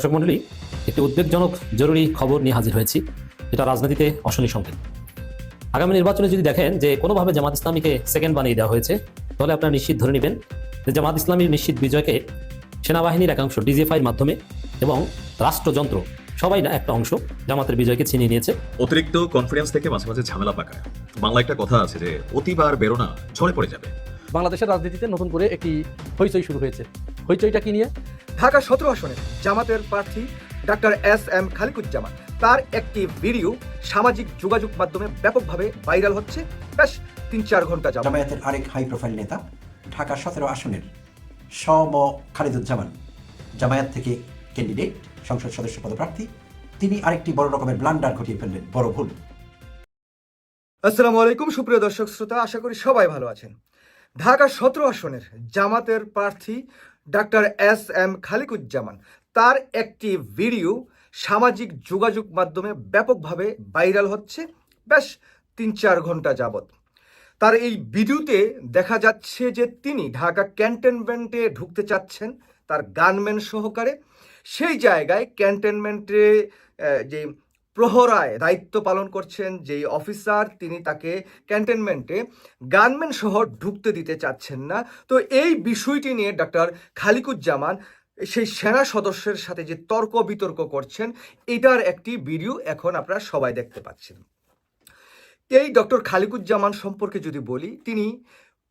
দর্শক মণ্ডলী, একটি উদ্বেগজনক জরুরি খবর নিয়ে হাজির হয়েছি। এটা রাজনীতিতে অশনি সংকেত। আগামী নির্বাচনে যদি দেখেন যে কোনোভাবে জামাত ইসলামীকে সেকেন্ড বানিয়ে দেওয়া হয়েছে, তাহলে আপনারা নিশ্চিত ধরে নেবেন যে জামাত ইসলামীর নিশ্চিত বিজয়কে সেনাবাহিনীর একাংশ ডিজিএফআইয়ের মাধ্যমে এবং রাষ্ট্রযন্ত্র সবাই না একটা অংশ জামাতের বিজয়কে ছিনিয়ে নিয়েছে। অতিরিক্ত কনফিডেন্স থেকে মাঝে মাঝে ঝামেলা পাকায়। বাংলা একটা কথা আছে যে অতিবার বেরোনা ঝরে পড়ে যাবে। বাংলাদেশের রাজনীতিতে নতুন করে একটি হইচই শুরু হয়েছে। হইচইটা কি নিয়ে? ঢাকা 17 আসনে জামাতের প্রার্থী ডাক্তার এস.এম. খালিকুজ্জামান তার একটি ভিডিও সামাজিক যোগাযোগ মাধ্যমে ব্যাপকভাবে ভাইরাল হচ্ছে বেশ 3-4 ঘন্টা যাবত। জামায়াতের আরেক হাই প্রোফাইল নেতা ঢাকা 17 আসনের সম খালিদুজ্জামান জামায়াত থেকে ক্যান্ডিডেট সংসদ সদস্য পদপ্রার্থী, তিনি আরেকটি বড় রকমের ব্লান্ডার ঘটিয়ে ফেললেন, বড় ভুল। আসসালামু আলাইকুম সুপ্রিয় দর্শক শ্রোতা, আশা করি সবাই ভালো আছেন। ঢাকা 17 আসনের জামাতের প্রার্থী ডাক্তার এস.এম. খালিকুজ্জামান তার একটি ভিডিও সামাজিক যোগাযোগ মাধ্যমে ব্যাপকভাবে ভাইরাল হচ্ছে বেশ 3-4 ঘন্টা যাবত। তার এই ভিডিওতে দেখা যাচ্ছে যে তিনি ঢাকা ক্যান্টনমেন্টে ঢুকতে চাচ্ছেন তার গানম্যান সহকারে। সেই জায়গায় ক্যান্টনমেন্টে যে প্রহরায় দায়িত্ব পালন করছেন যেই অফিসার, তিনি তাকে ক্যান্টনমেন্টে গানম্যান সহ ঢুকতে দিতে চাচ্ছেন না। তো এই বিষয়টি নিয়ে ডাক্তার খালিকুজ্জামান সেই সেনা সদস্যের সাথে যে তর্ক বিতর্ক করছেন, এটার একটি ভিডিও এখন আপনারা সবাই দেখতে পাচ্ছেন। এই ডক্টর খালিকুজ্জামান সম্পর্কে যদি বলি, তিনি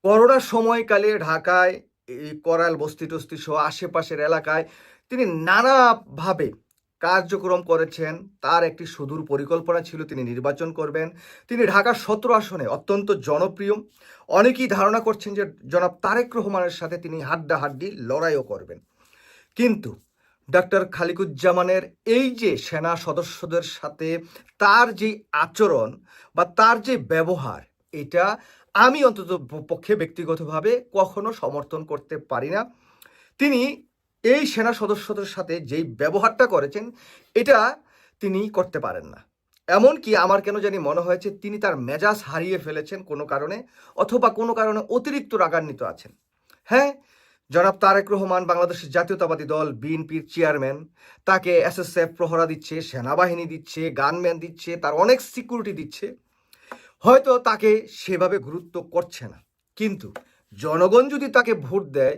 করোনা সময়কালে ঢাকায় এই করাল বস্তি টস্তি সহ আশেপাশের এলাকায় তিনি নানাভাবে কার্যক্রম করেছেন। তার একটি সুদূর পরিকল্পনা ছিল তিনি নির্বাচন করবেন। তিনি ঢাকা 17 আসনে অত্যন্ত জনপ্রিয়। অনেকেই ধারণা করছেন যে জনাব তারেক রহমানের সাথে তিনি হাড্ডাহাড্ডি লড়াইও করবেন। কিন্তু ডক্টর খালিকুজ্জামানের এই যে সেনা সদস্যদের সাথে তার যে আচরণ বা তার যে ব্যবহার, এটা আমি অন্তত পক্ষে ব্যক্তিগতভাবে কখনো সমর্থন করতে পারি না। তিনি এই সেনা সদস্যদের সাথে যেই ব্যবহারটা করেছেন, এটা তিনি করতে পারেন না। এমনকি আমার কেন জানি মনে হয়েছে তিনি তার মেজাজ হারিয়ে ফেলেছেন কোনো কারণে, অথবা কোনো কারণে অতিরিক্ত রাগান্বিত আছেন। হ্যাঁ, জনাব তারেক রহমান বাংলাদেশের জাতীয়তাবাদী দল বিএনপির চেয়ারম্যান, তাকে এসএসএফ প্রহরা দিচ্ছে, সেনাবাহিনী দিচ্ছে, গানম্যান দিচ্ছে, তার অনেক সিকিউরিটি দিচ্ছে। হয়তো তাকে সেভাবে গুরুত্ব করছে না, কিন্তু জনগণ যদি তাকে ভোট দেয়,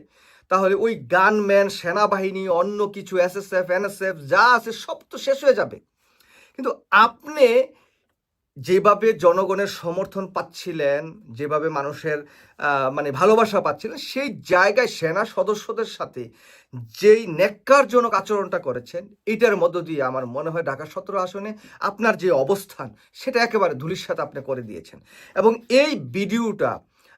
তাহলে ওই গানম্যান, সেনাবাহিনী, অন্য কিছু এসএসএফ এনএসএফ যা আছে সব তো শেষ হয়ে যাবে। কিন্তু আপনি যেভাবে জনগণের সমর্থন পাচ্ছিলেন, যেভাবে মানুষের ভালোবাসা পাচ্ছিলেন, সেই জায়গায় সেনা সদস্যদের সাথে যেই ন্যাক্কারজনক আচরণটা করেছেন, এটার মধ্য দিয়ে আমার মনে হয় ঢাকা 17 আসনে আপনার যে অবস্থান, সেটা একেবারে ধূলিসাৎ আপনি করে দিয়েছেন। এবং এই ভিডিওটা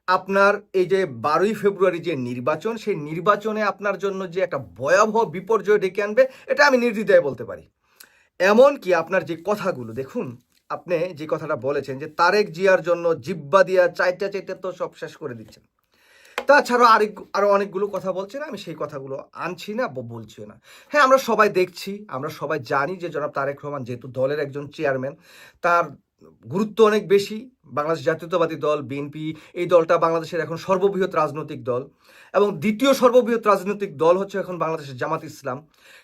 আপনার এই যে 12ই ফেব্রুয়ারি যে নির্বাচন, সেই নির্বাচনে আপনার জন্য যে একটা ভয়াবহ বিপর্যয় ডেকে আনবে, এটা আমি নির্দ্বিধায় বলতে পারি। এমনকি আপনার যে কথাগুলো দেখুন, আপনি যে কথাটা বলেছেন যে তারেক জিয়ার জন্য জিব্বা দিয়া চাইটা চাইটা তো সব শেষ করে দিচ্ছেন, তাছাড়াও আরো অনেকগুলো কথা বলছেন, আমি সেই কথাগুলো আনছি না, বলছিও না। হ্যাঁ, আমরা সবাই দেখছি, আমরা সবাই জানি যে জনাব তারেক রহমান যেহেতু দলের একজন চেয়ারম্যান, তার গুরুত্ব অনেক বেশি। বাংলাদেশ জাতীয়তাবাদী দল বিএনপি, এই দলটা বাংলাদেশের এখন সর্ববৃহৎ রাজনৈতিক দল, এবং দ্বিতীয় সর্ববৃহৎ রাজনৈতিক দল হচ্ছে এখন বাংলাদেশের জামাত ইসলাম।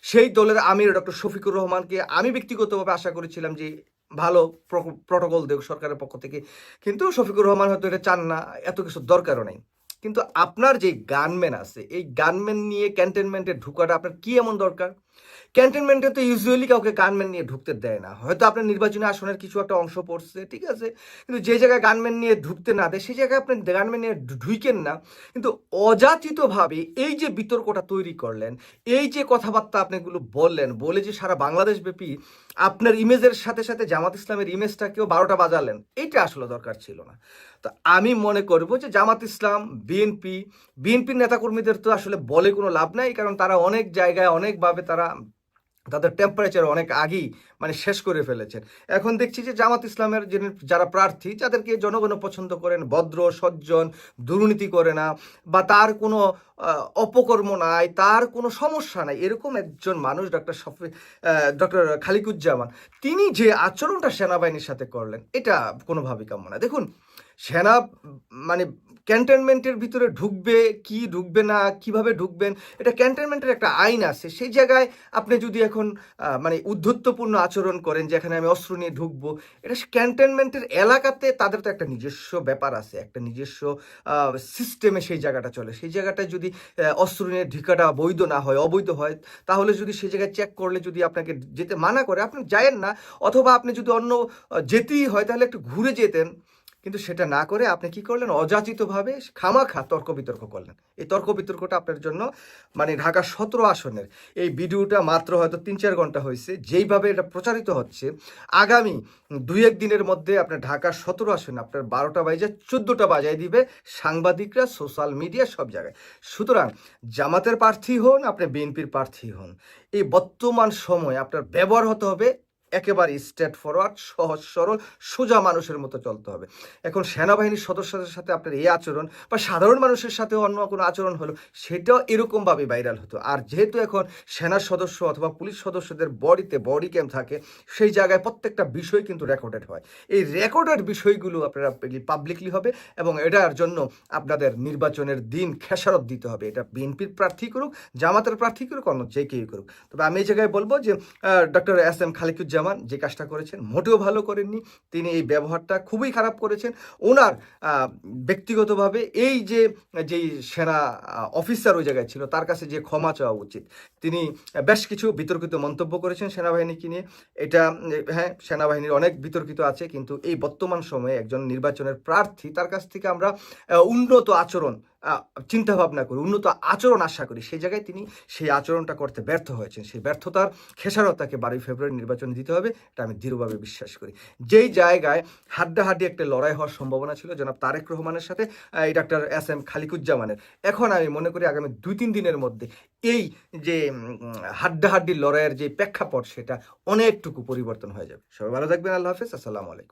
সেই দলের আমির ডক্টর শফিকুর রহমানকে আমি ব্যক্তিগতভাবে আশা করেছিলাম যে ভালো প্রটোকল দেব সরকারের পক্ষ থেকে, কিন্তু শফিকুর রহমান হয়তো এটা চান না, এত কিছু দরকারও নেই। কিন্তু আপনার যে গানম্যান আছে, এই গানম্যান নিয়ে ক্যান্টনমেন্টে ঢুকাটা আপনার কি এমন দরকার? ক্যান্টনমেন্টে তো ইউজুয়ালি কাউকে গানম্যান নিয়ে ঢুকতে দেয় না। হয়তো আপনার নির্বাচনী আসনের কিছু একটা অংশ পড়ছে, ঠিক আছে, কিন্তু যে জায়গায় গানম্যান নিয়ে ঢুকতে না দেয়, সেই জায়গায় আপনি গানম্যান নিয়ে ঢুকেন না। কিন্তু অযাচিতভাবে এই যে বিতর্কটা তৈরি করলেন, এই যে কথাবার্তা আপনিগুলো বললেন, বলে যে সারা বাংলাদেশ ব্যাপী আপনার ইমেজের সাথে সাথে জামাত ইসলামের ইমেজটাকেও 12টা বাজালেন, এইটা আসলে দরকার ছিল না। তো আমি মনে করব যে জামাত ইসলাম, বিএনপির নেতাকর্মীদের তো আসলে বলে কোনো লাভ নাই, কারণ তারা অনেক জায়গায় অনেকভাবে তাদের টেম্পারেচার অনেক আগেই শেষ করে ফেলেছেন। এখন দেখছি যে জামাত ইসলামের যারা প্রার্থী, যাদেরকে জনগণ পছন্দ করেন, ভদ্র সজ্জন, দুর্নীতি করে না, বা তার কোনো অপকর্ম নাই, তার কোনো সমস্যা নাই, এরকম একজন মানুষ ডক্টর খালিকুজ্জামান, তিনি যে আচরণটা সেনাবাহিনীর সাথে করলেন এটা কোনোভাবেই কাম্য না। দেখুন, সেনা মানে ক্যান্টনমেন্টের ভিতরে ঢুকবে কি ঢুকবে না, কিভাবে ঢুকবেন, এটা ক্যান্টনমেন্টের একটা আইন আছে। সেই জায়গায় আপনি যদি এখন মানে উদ্ধত্যপূর্ণ আচরণ করেন যে এখানে আমি অস্ত্র নিয়ে ঢুকবো, এটা ক্যান্টনমেন্টের এলাকাতে তাদের তো একটা নিজস্ব ব্যাপার আছে, একটা নিজস্ব সিস্টেমে সেই জায়গাটা চলে। সেই জায়গাটায় যদি অস্ত্র নিয়ে ঢোকাটা বৈধ না হয়, অবৈধ হয়, তাহলে যদি সেই জায়গায় চেক করলে যদি আপনাকে যেতে মানা করে, আপনি যায়েন না, অথবা আপনি যদি অন্য যেতেই হয় তাহলে একটু ঘুরে যেতেন। কিন্তু সেটা না করে আপনি কি করলেন, অযাচিতভাবে খামাখা তর্ক বিতর্ক করলেন। এই তর্ক বিতর্কটা আপনার জন্য মানে ঢাকা 17 আসনের এই ভিডিওটা মাত্র হয়তো 3-4 ঘন্টা হয়েছে, যেইভাবে এটা প্রচারিত হচ্ছে, আগামী 2-1 দিনের মধ্যে আপনার ঢাকা 17 আসনে আপনার 12টা বাজে 14টা বাজায় দিবে সাংবাদিকরা, সোশ্যাল মিডিয়া, সব জায়গায়। সুতরাং জামাতের প্রার্থী হন, আপনি বিএনপির প্রার্থী হন, এই বর্তমান সময় আপনার ব্যবহার হতে হবে একেবারে স্ট্রেট ফরওয়ার্ড, সহজ সরল, সোজা মানুষের মতো চলতে হবে। এখন সেনাবাহিনীর সদস্যদের সাথে আপনার এই আচরণ, বা সাধারণ মানুষের সাথে অন্য কোনো আচরণ হলো, সেটাও এরকমভাবে ভাইরাল হতো। আর যেহেতু এখন সেনা সদস্য অথবা পুলিশ সদস্যদের বডি ক্যাম্প থাকে, সেই জায়গায় প্রত্যেকটা বিষয় কিন্তু রেকর্ডেড হয়। এই রেকর্ডেড বিষয়গুলো আপনারা পাবলিকলি হবে, এবং এটার জন্য আপনাদের নির্বাচনের দিন খেসারত দিতে হবে। এটা বিএনপির প্রার্থী করুক, জামাতের প্রার্থী করুক, অন্য যে কেউ করুক। তবে আমি এই জায়গায় বলবো যে ডক্টর এস.এম. খালিকুজ্জামান যে কাজটা করেছেন মোটেও ভালো করেননি। তিনি এই ব্যবহারটা খুবই খারাপ করেছেন। ওনার ব্যক্তিগতভাবে এই যেই সেনা অফিসার ওই জায়গায় ছিল, তার কাছে যে ক্ষমা চাওয়া উচিত। তিনি বেশ কিছু বিতর্কিত মন্তব্য করেছেন সেনাবাহিনীকে নিয়ে। এটা হ্যাঁ, সেনাবাহিনীর অনেক বিতর্কিত আছে, কিন্তু এই বর্তমান সময়ে একজন নির্বাচনের প্রার্থী, তার কাছ থেকে আমরা উন্নত আচরণ চিন্তা ভাবনা করি, উন্নত আচরণ আশা করি। সেই জায়গায় তিনি সেই আচরণটা করতে ব্যর্থ হয়েছেন। সেই ব্যর্থতার খেসারত তাকে 12 ফেব্রুয়ারি নির্বাচনে দিতে হবে, এটা আমি দৃঢ়ভাবে বিশ্বাস করি। যেই জায়গায় হাড্ডাহাড্ডি একটা লড়াই হওয়ার সম্ভাবনা ছিল জনাব তারেক রহমানের সাথে এই ডক্টর এস.এম. খালিকুজ্জামানের, এখন আমি মনে করি আগামী 2-3 দিনের মধ্যে এই যে হাড্ডাহাড্ডি লড়াইয়ের যে প্রেক্ষাপট, সেটা অনেকটুকু পরিবর্তন হয়ে যাবে। সবাই ভালো থাকবেন। আল্লাহ হাফেজ। আসসালামু আলাইকুম।